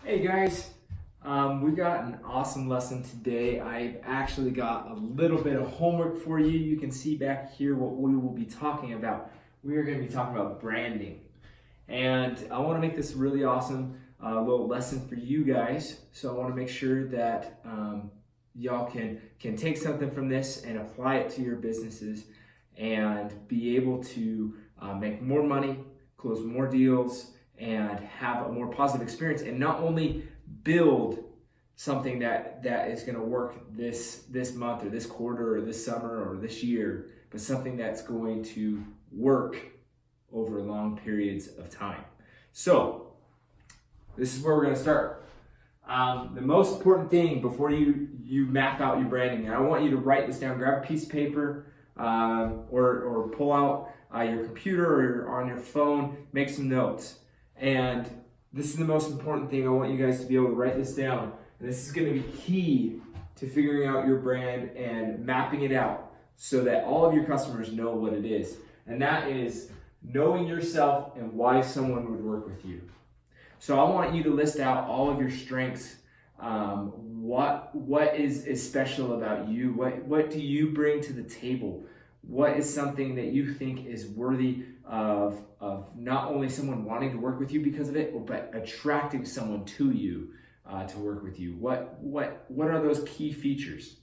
Hey guys, we got an awesome lesson today. I've actually got a little bit of homework for you. You can see back here what we will be talking about. We are going to be talking about branding. And I want to make this really awesome little lesson for you guys. So I want to make sure that y'all can take something from this and apply it to your businesses and be able to make more money, close more deals, and have a more positive experience, and not only build something that is going to work this month or this quarter or this summer or this year, but something that's going to work over long periods of time. So this is where we're going to start. The most important thing before you map out your branding, and I want you to write this down, grab a piece of paper or pull out your computer or on your phone, make some notes. And this is the most important thing. I want you guys to be able to write this down. And this is going to be key to figuring out your brand and mapping it out so that all of your customers know what it is. And that is knowing yourself and why someone would work with you. So I want you to list out all of your strengths. What is special about you? What do you bring to the table? What is something that you think is worthy of not only someone wanting to work with you because of it, but attracting someone to you to work with you? What are those key features?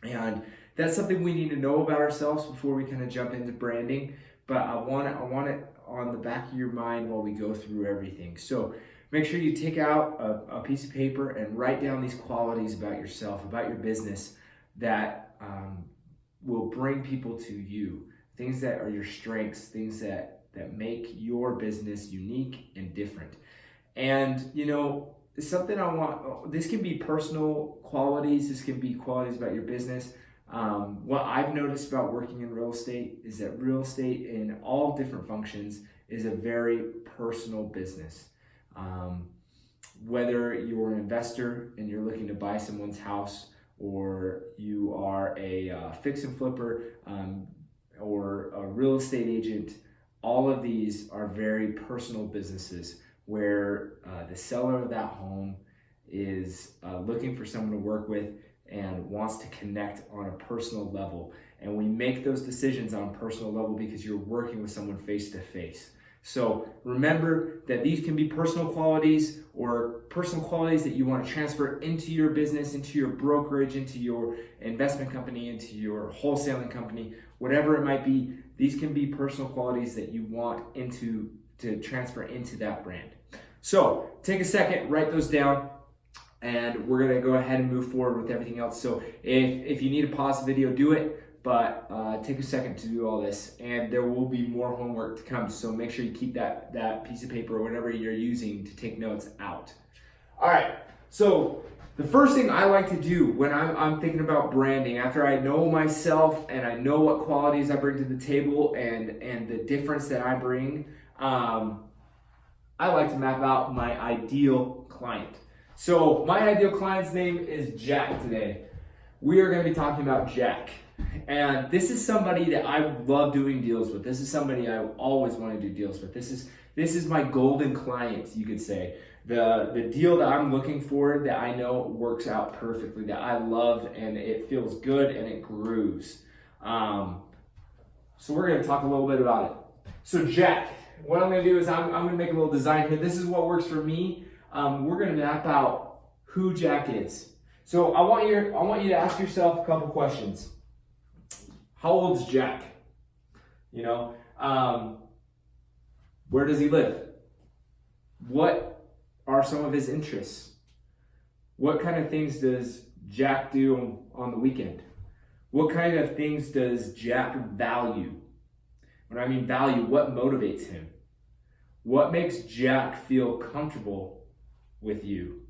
And that's something we need to know about ourselves before we kind of jump into branding. But I want it on the back of your mind while we go through everything. So make sure you take out a piece of paper and write down these qualities about yourself, about your business that will bring people to you. Things that are your strengths, things that make your business unique and different. And something I want, this can be personal qualities, this can be qualities about your business. What I've noticed about working in real estate is that real estate in all different functions is a very personal business. Whether you're an investor and you're looking to buy someone's house, or you are a fix and flipper, or a real estate agent, all of these are very personal businesses where the seller of that home is looking for someone to work with and wants to connect on a personal level. And we make those decisions on a personal level because you're working with someone face to face. So remember that these can be personal qualities or personal qualities that you want to transfer into your business, into your brokerage, into your investment company, into your wholesaling company, whatever it might be. These can be personal qualities that you want to transfer into that brand. So take a second, write those down, and we're going to go ahead and move forward with everything else. So if you need to pause the video, do it. But take a second to do all this, and there will be more homework to come. So make sure you keep that piece of paper or whatever you're using to take notes out. All right. So the first thing I like to do when I'm thinking about branding, after I know myself and I know what qualities I bring to the table and the difference that I bring, I like to map out my ideal client. So my ideal client's name is Jack today. We are going to be talking about Jack. And this is somebody that I love doing deals with. This is somebody I always want to do deals with. This is my golden client, you could say. The deal that I'm looking for that I know works out perfectly, that I love and it feels good and it grooves. So we're going to talk a little bit about it. So Jack, what I'm going to do is I'm going to make a little design here. This is what works for me. We're going to map out who Jack is. So I want you to ask yourself a couple questions. How old is Jack? Where does he live? What are some of his interests? What kind of things does Jack do on the weekend? What kind of things does Jack value? When I mean value, what motivates him? What makes Jack feel comfortable with you?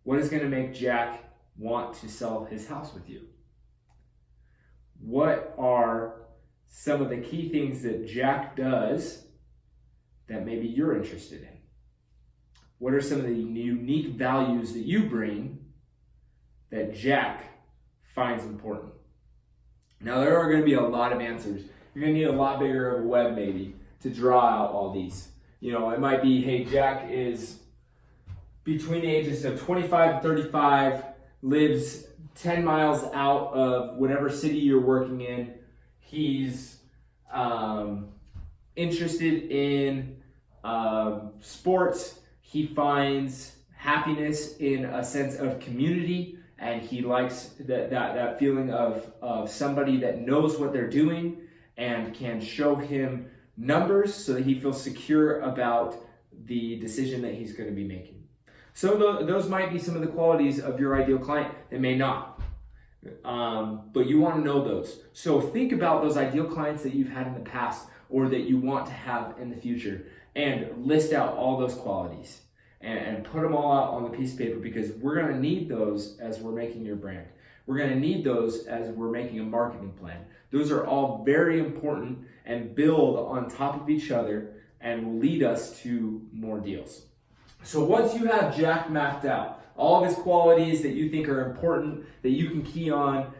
What is going to make Jack want to sell his house with you? What are some of the key things that Jack does that maybe you're interested in? What are some of the unique values that you bring that Jack finds important? Now, there are going to be a lot of answers. You're going to need a lot bigger of a web maybe to draw out all these. It might be, hey, Jack is between the ages of 25 and 35, lives 10 miles out of whatever city you're working in. He's interested in sports. He finds happiness in a sense of community, and he likes that feeling of somebody that knows what they're doing and can show him numbers so that he feels secure about the decision that he's going to be making. So those might be some of the qualities of your ideal client. They may not, but you want to know those. So think about those ideal clients that you've had in the past or that you want to have in the future, and list out all those qualities and put them all out on the piece of paper, because we're going to need those as we're making your brand. We're going to need those as we're making a marketing plan. Those are all very important and build on top of each other and will lead us to more deals. So once you have Jack mapped out, all of his qualities that you think are important, that you can key on,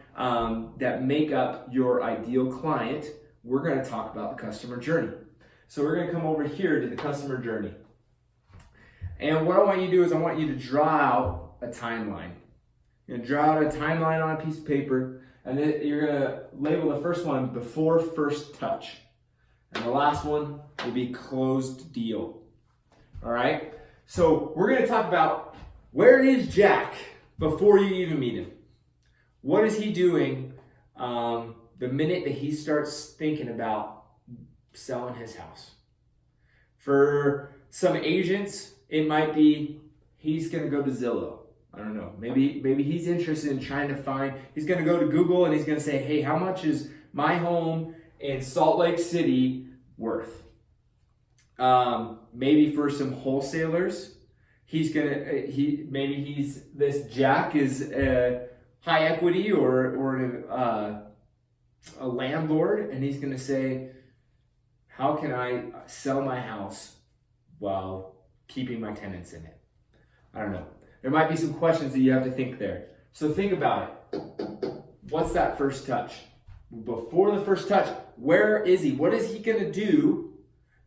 that make up your ideal client, we're going to talk about the customer journey. So we're going to come over here to the customer journey. And what I want you to do is I want you to draw out a timeline. You're going to draw out a timeline on a piece of paper, and then you're going to label the first one before first touch. And the last one will be closed deal. All right? So we're going to talk about, where is Jack before you even meet him? What is he doing the minute that he starts thinking about selling his house? For some agents, it might be he's going to go to Zillow. I don't know. Maybe he's interested in trying to find, he's going to go to Google and he's going to say, hey, how much is my home in Salt Lake City worth? Maybe for some wholesalers, this Jack is high equity or a landlord, and he's going to say, how can I sell my house while keeping my tenants in it? I don't know. There might be some questions that you have to think there. So think about it. What's that first touch? Before the first touch, where is he? What is he going to do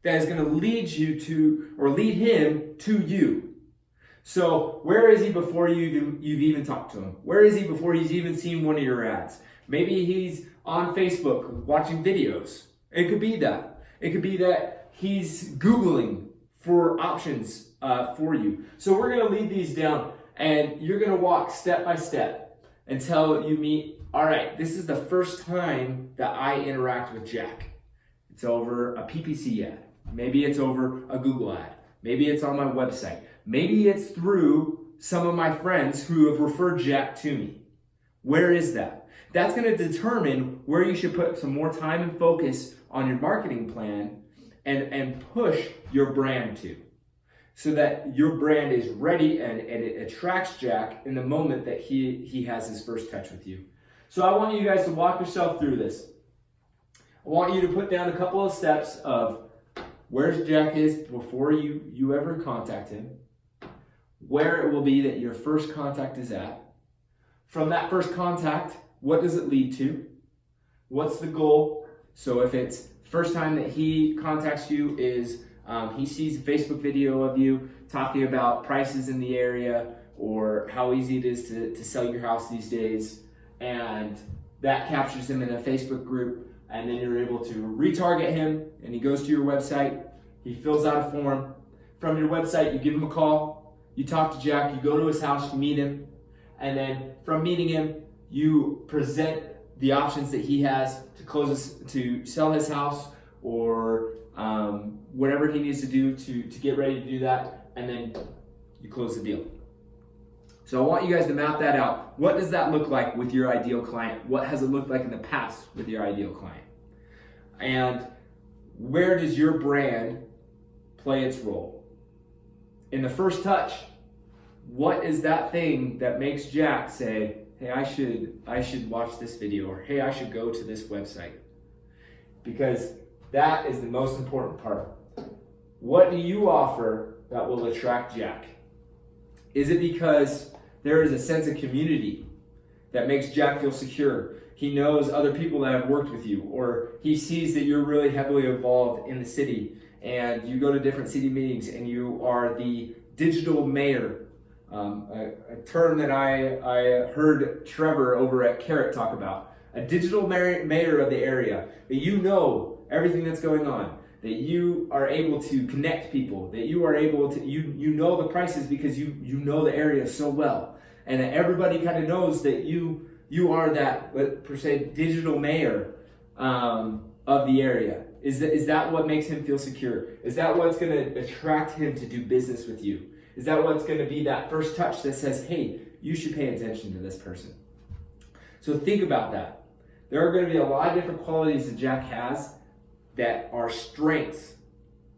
that is going to lead you to, or lead him to you? So where is he before you've even talked to him? Where is he before he's even seen one of your ads? Maybe he's on Facebook watching videos. It could be that. It could be that he's Googling for options for you. So we're going to lead these down, and you're going to walk step by step until you meet, all right, this is the first time that I interact with Jack. It's over a PPC ad. Maybe it's over a Google ad. Maybe it's on my website. Maybe it's through some of my friends who have referred Jack to me. Where is that? That's going to determine where you should put some more time and focus on your marketing plan and push your brand to, so that your brand is ready and it attracts Jack in the moment that he has his first touch with you. So I want you guys to walk yourself through this. I want you to put down a couple of steps of where Jack is before you ever contact him, where it will be that your first contact is at. From that first contact, what does it lead to? What's the goal? So if it's first time that he contacts you is he sees a Facebook video of you talking about prices in the area or how easy it is to sell your house these days, and that captures him in a Facebook group, and then you're able to retarget him, and he goes to your website, he fills out a form. From your website, you give him a call, you talk to Jack, you go to his house, you meet him, and then from meeting him, you present the options that he has to sell his house, or whatever he needs to do to get ready to do that, and then you close the deal. So I want you guys to map that out. What does that look like with your ideal client? What has it looked like in the past with your ideal client? And where does your brand play its role? In the first touch, what is that thing that makes Jack say, hey, I should watch this video, or hey, I should go to this website? Because that is the most important part. What do you offer that will attract Jack? Is it because there is a sense of community that makes Jack feel secure? He knows other people that have worked with you, or he sees that you're really heavily involved in the city and you go to different city meetings and you are the digital mayor a term that I heard Trevor over at Carrot talk about. A digital mayor of the area, that you know everything that's going on, that you are able to connect people, that you are able to, you know the prices because you know the area so well, and that everybody kind of knows that you are that, per se, digital mayor of the area. Is that what makes him feel secure? Is that what's going to attract him to do business with you? Is that what's going to be that first touch that says, hey, you should pay attention to this person? So think about that. There are going to be a lot of different qualities that Jack has that are strengths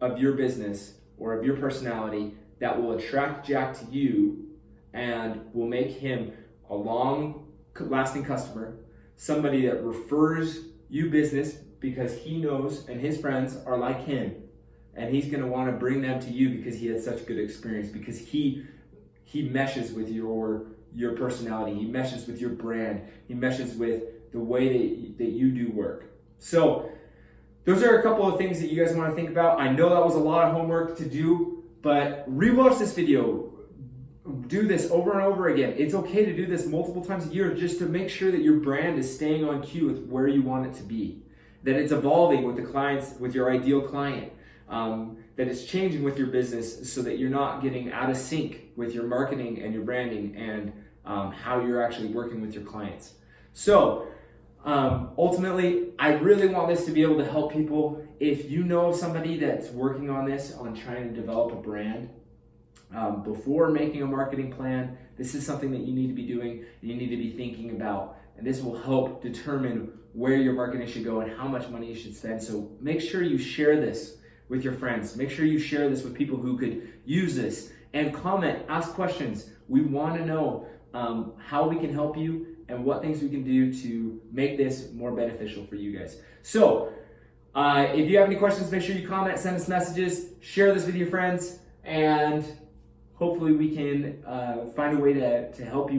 of your business or of your personality that will attract Jack to you and will make him a long-lasting customer, somebody that refers you business because he knows and his friends are like him, and he's going to want to bring them to you because he had such good experience, because he meshes with your personality, he meshes with your brand, he meshes with the way that you do work. So those are a couple of things that you guys want to think about. I know that was a lot of homework to do, but rewatch this video. Do this over and over again. It's okay to do this multiple times a year just to make sure that your brand is staying on cue with where you want it to be, that it's evolving with the clients, with your ideal client, that it's changing with your business so that you're not getting out of sync with your marketing and your branding and how you're actually working with your clients. So ultimately, I really want this to be able to help people. If you know somebody that's working on this, on trying to develop a brand, before making a marketing plan, this is something that you need to be doing, you need to be thinking about, and this will help determine where your marketing should go and how much money you should spend. So make sure you share this with your friends. Make sure you share this with people who could use this, and comment, ask questions. We want to know how we can help you and what things we can do to make this more beneficial for you guys. So if you have any questions, make sure you comment, send us messages, share this with your friends, and hopefully we can find a way to help you